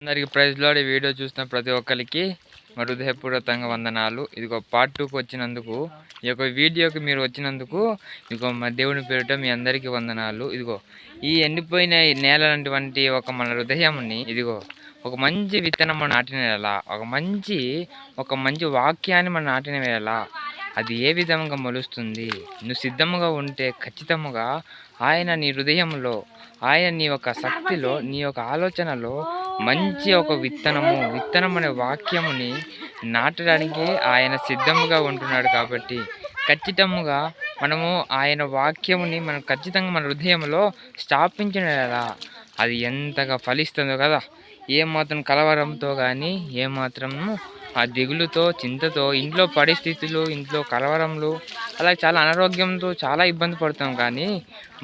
అందరికి praise lord. ఈ video చూసిన ప్రతి ఒక్కరికి మా హృదయపూర్వకంగా వందనాలు. ఇదిగో పార్ట్ 2కి వచ్చినందుకు, ఈ యొక్క వీడియోకి మీరు వచ్చినందుకు ఇదిగో మా దేవుని పేరిట మీ అందరికీ వందనాలు. ఇదిగో ఈ ఎండిపోయిన నేలటువంటి ఒక మన హృదయంని ఇదిగో ఒక మంచి విత్తనం మనం నాటిన వేళ, ఒక మంచి వాక్యాన్ని మనం నాటిన వేళ అది ఏ విధంగా మొలుస్తుంది. నువ్వు సిద్ధముగా ఉంటే ఖచ్చితంగా ఆయన నీ హృదయంలో, ఆయన నీ యొక్క శక్తిలో, నీ యొక్క ఆలోచనలో మంచి ఒక విత్తనం అనే వాక్యముని నాటడానికి ఆయన సిద్ధముగా ఉంటున్నాడు. కాబట్టి ఖచ్చితంగా మనము ఆయన వాక్యముని మనం ఖచ్చితంగా మన హృదయంలో స్థాపించిన అది ఎంతగా ఫలిస్తుందో కదా. ఏమాత్రం కలవరంతో కానీ, ఏమాత్రం ఆ దిగులుతో, చింతతో, ఇంట్లో పరిస్థితులు, ఇంట్లో కలవరంలు, అలా చాలా అనారోగ్యంతో చాలా ఇబ్బంది పడతాం. కానీ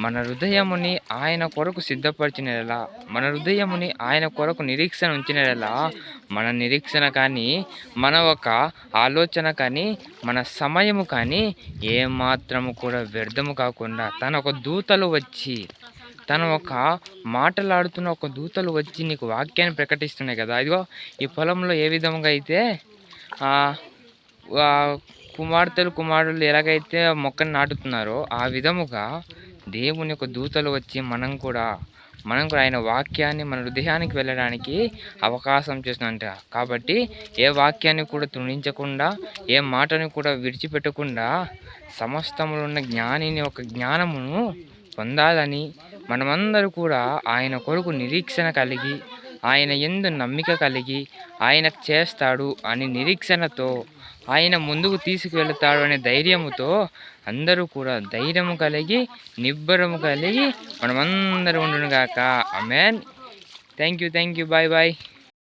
మన హృదయముని ఆయన కొరకు సిద్ధపరిచినలా, మన హృదయముని ఆయన కొరకు నిరీక్షణ ఉంచినలా, మన నిరీక్షణ కానీ, మన ఒక ఆలోచన కానీ, మన సమయము కానీ ఏమాత్రము కూడా వ్యర్థము కాకుండా తన ఒక దూతలు వచ్చి, తన ఒక మాటలాడుతున్న ఒక దూతలు వచ్చి నీకు వాక్యాన్ని ప్రకటిస్తున్నాయి కదా. ఇదిగో ఈ పొలంలో ఏ విధంగా అయితే కుమారులు ఎలాగైతే మొక్కను నాటుతున్నారో ఆ విధముగా దేవుని యొక్క దూతలు వచ్చి మనం కూడా ఆయన వాక్యాన్ని మన హృదయానికి వెళ్ళడానికి అవకాశం చేస్తుందంట. కాబట్టి ఏ వాక్యాన్ని కూడా తృణించకుండా, ఏ మాటని కూడా విడిచిపెట్టకుండా సమస్తములో ఉన్న జ్ఞానిని ఒక జ్ఞానమును పొందాలని మనమందరూ కూడా ఆయన కొరకు నిరీక్షణ కలిగి, ఆయన యందు నమ్మిక కలిగి, ఆయన చేస్తాడు అని నిరీక్షణతో, ఆయన ముందుకు తీసుకువెళతాడు అనే ధైర్యముతో అందరూ కూడా ధైర్యము కలిగి, నిబ్బరము కలిగి మనమందరూ ఉండునుగాక. ఆమేన్. Thank you. బాయ్.